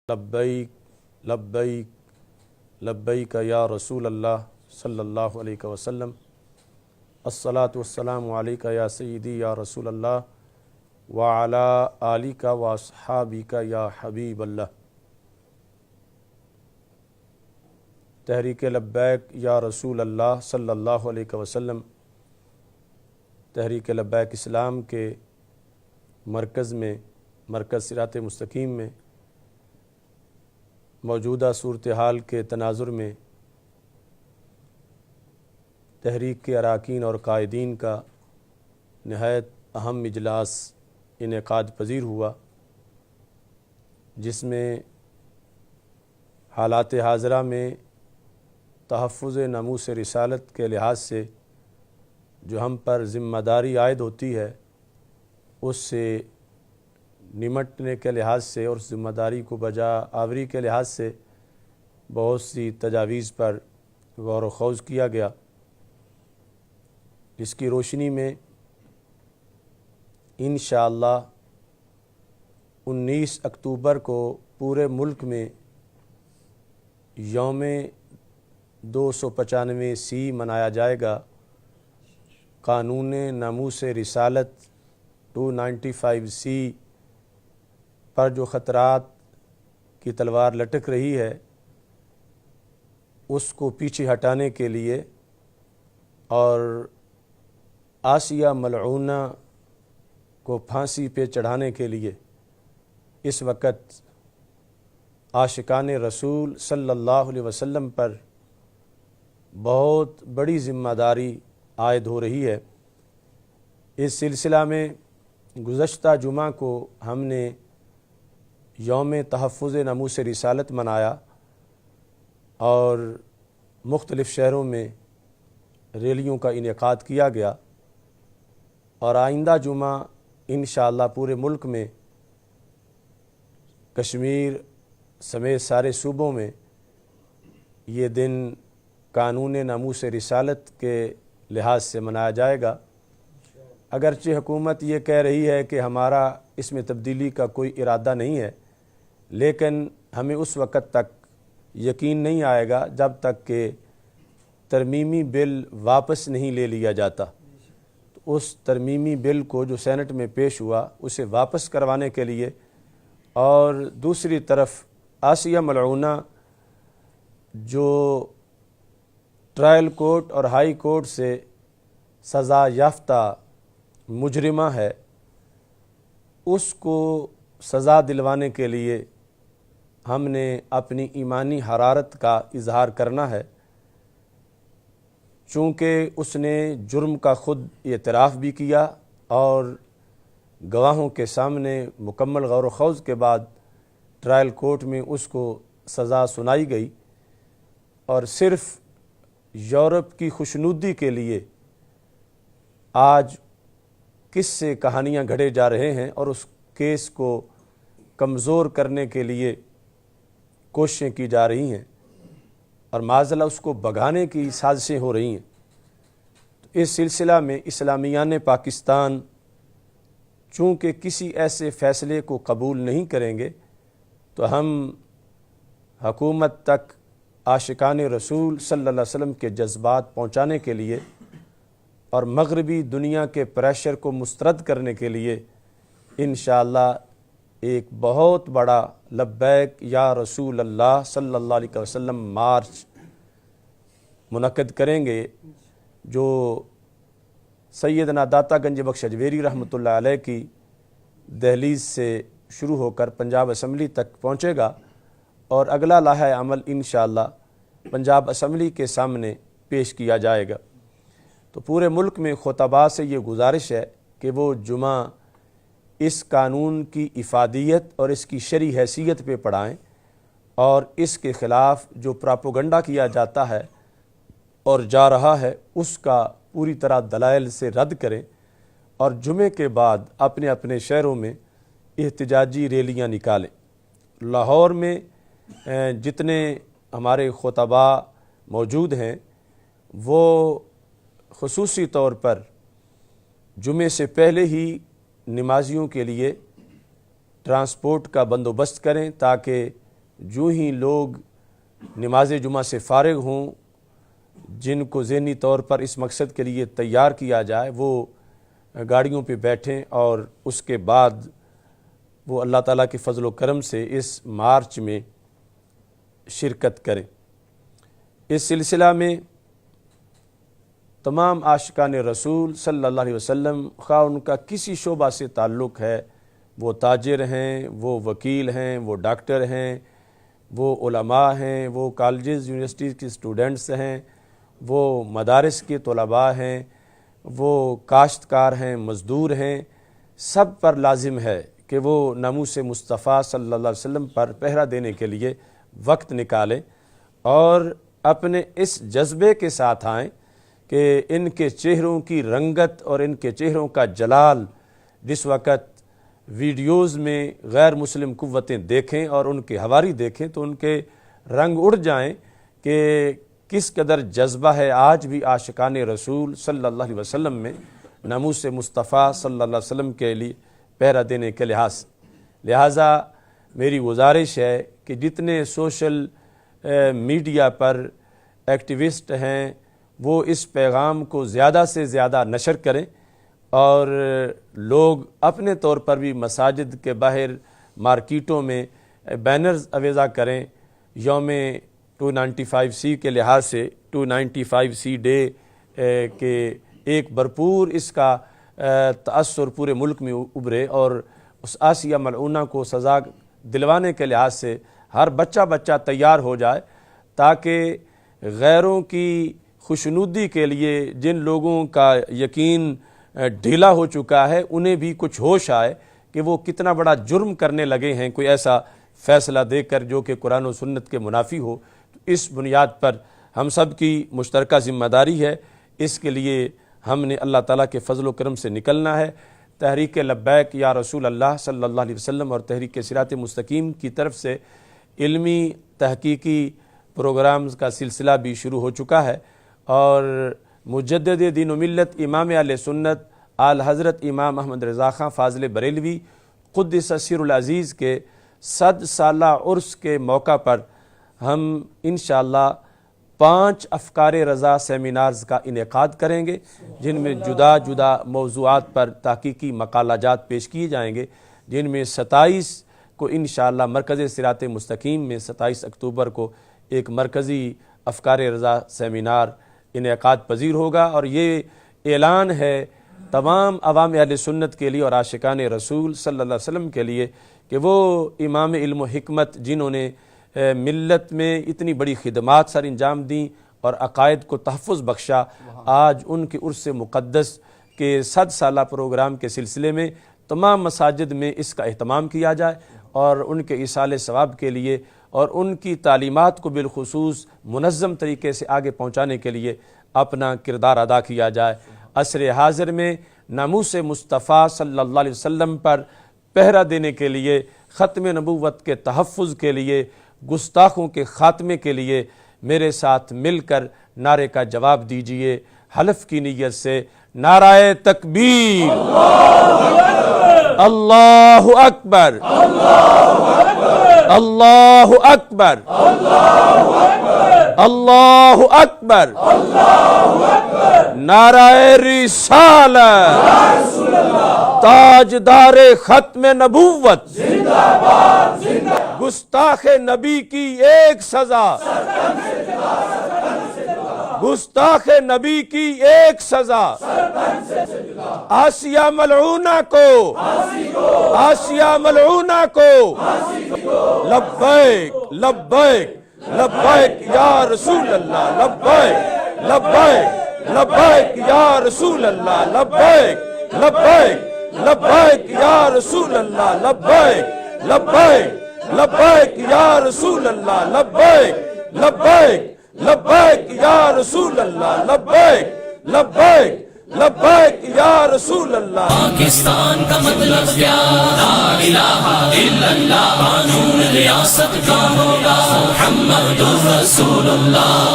لبیک لبیک لبیک یا رسول اللہ صلی اللہ علیہ وسلم، الصلاۃ والسلام علیک یا سیدی یا رسول اللہ وعلی آلک و اصحابک یا حبیب اللہ۔ تحریک لبیک یا رسول اللہ صلی اللہ علیہ وسلم تحریک لبیک اسلام کے مرکز میں، مرکز صراط مستقیم میں موجودہ صورتحال کے تناظر میں تحریک کے اراکین اور قائدین کا نہایت اہم اجلاس انعقاد پذیر ہوا، جس میں حالات حاضرہ میں تحفظ ناموس رسالت کے لحاظ سے جو ہم پر ذمہ داری عائد ہوتی ہے، اس سے نمٹنے کے لحاظ سے اور ذمہ داری کو بجا آوری کے لحاظ سے بہت سی تجاویز پر غور و خوض کیا گیا۔ اس کی روشنی میں انشاءاللہ 19 اکتوبر کو پورے ملک میں یوم 295 منایا جائے گا۔ قانون ناموس رسالت 295 پر جو خطرات کی تلوار لٹک رہی ہے، اس کو پیچھے ہٹانے کے لیے اور آسیہ ملعونہ کو پھانسی پہ چڑھانے کے لیے اس وقت عاشقان رسول صلی اللہ علیہ وسلم پر بہت بڑی ذمہ داری عائد ہو رہی ہے۔ اس سلسلہ میں گزشتہ جمعہ کو ہم نے یوم تحفظ ناموس رسالت منایا اور مختلف شہروں میں ریلیوں کا انعقاد کیا گیا، اور آئندہ جمعہ انشاءاللہ پورے ملک میں کشمیر سمیت سارے صوبوں میں یہ دن قانون ناموس رسالت کے لحاظ سے منایا جائے گا۔ اگرچہ حکومت یہ کہہ رہی ہے کہ ہمارا اس میں تبدیلی کا کوئی ارادہ نہیں ہے، لیکن ہمیں اس وقت تک یقین نہیں آئے گا جب تک کہ ترمیمی بل واپس نہیں لے لیا جاتا۔ تو اس ترمیمی بل کو جو سینٹ میں پیش ہوا، اسے واپس کروانے کے لیے، اور دوسری طرف آسیہ ملعونہ جو ٹرائل کورٹ اور ہائی کورٹ سے سزا یافتہ مجرمہ ہے، اس کو سزا دلوانے کے لیے ہم نے اپنی ایمانی حرارت کا اظہار کرنا ہے، چونکہ اس نے جرم کا خود اعتراف بھی کیا اور گواہوں کے سامنے مکمل غور و خوض کے بعد ٹرائل کورٹ میں اس کو سزا سنائی گئی، اور صرف یورپ کی خوشنودی کے لیے آج کس سے کہانیاں گھڑے جا رہے ہیں اور اس کیس کو کمزور کرنے کے لیے کوششیں کی جا رہی ہیں، اور معاذاللہ اس کو بھگانے کی سازشیں ہو رہی ہیں۔ تو اس سلسلہ میں اسلامیان پاکستان چونکہ کسی ایسے فیصلے کو قبول نہیں کریں گے، تو ہم حکومت تک عاشقان رسول صلی اللہ علیہ وسلم کے جذبات پہنچانے کے لیے اور مغربی دنیا کے پریشر کو مسترد کرنے کے لیے انشاءاللہ ایک بہت بڑا لبیک یا رسول اللہ صلی اللہ علیہ وسلم مارچ منعقد کریں گے، جو سیدنا داتا گنج بخش اجویری رحمۃ اللہ علیہ کی دہلیز سے شروع ہو کر پنجاب اسمبلی تک پہنچے گا، اور اگلا لائحہ عمل انشاءاللہ پنجاب اسمبلی کے سامنے پیش کیا جائے گا۔ تو پورے ملک میں خطباء سے یہ گزارش ہے کہ وہ جمعہ اس قانون کی افادیت اور اس کی شرعی حیثیت پہ پڑھائیں، اور اس کے خلاف جو پراپوگنڈا کیا جاتا ہے اور جا رہا ہے، اس کا پوری طرح دلائل سے رد کریں، اور جمعے کے بعد اپنے اپنے شہروں میں احتجاجی ریلیاں نکالیں۔ لاہور میں جتنے ہمارے خطباء موجود ہیں، وہ خصوصی طور پر جمعے سے پہلے ہی نمازیوں کے لیے ٹرانسپورٹ کا بندوبست کریں، تاکہ جو ہی لوگ نماز جمعہ سے فارغ ہوں، جن کو ذہنی طور پر اس مقصد کے لیے تیار کیا جائے، وہ گاڑیوں پہ بیٹھیں اور اس کے بعد وہ اللہ تعالیٰ کے فضل و کرم سے اس مارچ میں شرکت کریں۔ اس سلسلہ میں تمام عاشقان رسول صلی اللہ علیہ وسلم، خواہ ان کا کسی شعبہ سے تعلق ہے، وہ تاجر ہیں، وہ وکیل ہیں، وہ ڈاکٹر ہیں، وہ علماء ہیں، وہ کالجز یونیورسٹیز کے اسٹوڈنٹس ہیں، وہ مدارس کے طلباء ہیں، وہ کاشتکار ہیں، مزدور ہیں، سب پر لازم ہے کہ وہ ناموس مصطفیٰ صلی اللہ علیہ وسلم پر پہرا دینے کے لیے وقت نکالیں اور اپنے اس جذبے کے ساتھ آئیں کہ ان کے چہروں کی رنگت اور ان کے چہروں کا جلال جس وقت ویڈیوز میں غیر مسلم قوتیں دیکھیں اور ان کے حواری دیکھیں تو ان کے رنگ اڑ جائیں کہ کس قدر جذبہ ہے آج بھی عاشقان رسول صلی اللہ علیہ وسلم میں ناموس مصطفیٰ صلی اللہ علیہ وسلم کے لیے پہرا دینے کے لہٰذا میری گزارش ہے کہ جتنے سوشل میڈیا پر ایکٹیوسٹ ہیں وہ اس پیغام کو زیادہ سے زیادہ نشر کریں اور لوگ اپنے طور پر بھی مساجد کے باہر مارکیٹوں میں بینرز اویزا کریں یوم 295C کے لحاظ سے 295C ڈے کے ایک بھرپور اس کا تأثر پورے ملک میں ابھرے اور اس آسیہ ملعونہ کو سزا دلوانے کے لحاظ سے ہر بچہ تیار ہو جائے تاکہ غیروں کی خوشنودی کے لیے جن لوگوں کا یقین ڈھیلا ہو چکا ہے انہیں بھی کچھ ہوش آئے کہ وہ کتنا بڑا جرم کرنے لگے ہیں، کوئی ایسا فیصلہ دے کر جو کہ قرآن و سنت کے منافی ہو۔ اس بنیاد پر ہم سب کی مشترکہ ذمہ داری ہے، اس کے لیے ہم نے اللہ تعالیٰ کے فضل و کرم سے نکلنا ہے۔ تحریک لبیک یا رسول اللہ صلی اللہ علیہ وسلم اور تحریک صراط مستقیم کی طرف سے علمی تحقیقی پروگرامز کا سلسلہ بھی شروع ہو چکا ہے اور مجدد دین و ملت امام اہل سنت آل حضرت امام احمد رضا خان فاضل بریلوی قدس سر العزیز کے 100 سالہ عرس کے موقع پر ہم انشاءاللہ 5 افکار رضا سیمینارز کا انعقاد کریں گے جن میں جدا جدا موضوعات پر تحقیقی مقالہ جات پیش کیے جائیں گے، جن میں 27 کو انشاءاللہ مرکز صراط مستقیم میں 27 اکتوبر کو ایک مرکزی افکار رضا سیمینار انعقاد پذیر ہوگا اور یہ اعلان ہے تمام عوام اہل سنت کے لیے اور عاشقان رسول صلی اللہ علیہ وسلم کے لیے کہ وہ امام علم و حکمت جنہوں نے ملت میں اتنی بڑی خدمات سر انجام دیں اور عقائد کو تحفظ بخشا، آج ان کے عرس مقدس کے 100 سالہ پروگرام کے سلسلے میں تمام مساجد میں اس کا اہتمام کیا جائے اور ان کے ایصال ثواب کے لیے اور ان کی تعلیمات کو بالخصوص منظم طریقے سے آگے پہنچانے کے لیے اپنا کردار ادا کیا جائے۔ عصر حاضر میں ناموس مصطفیٰ صلی اللہ علیہ وسلم پر پہرا دینے کے لیے، ختم نبوت کے تحفظ کے لیے، گستاخوں کے خاتمے کے لیے میرے ساتھ مل کر نعرے کا جواب دیجئے حلف کی نیت سے۔ نعرہ تکبیر، اللہ اکبر، اللہ اکبر، اللہ اکبر، نعرہ رسالت، تاجدار ختم نبوت، گستاخ نبی کی ایک سزا، گستاخ نبی کی ایک سزا، آسیہ ملعونہ کو، آسیہ ملعونہ کو، لبیک لبیک لبیک یا رسول اللہ، لبیک لبیک لبیک یا رسول اللہ، لبیک لبیک لبیک یا رسول اللہ، لبیک لبیک لبیک یا رسول اللہ، لبیک لبیک لبیک یا رسول اللہ، لبیک لبیک لبیک یا رسول اللہ۔ پاکستان کا مطلب کیا؟ لا الہ الا اللہ، قانون ریاست کا ہوگا محمد رسول اللہ۔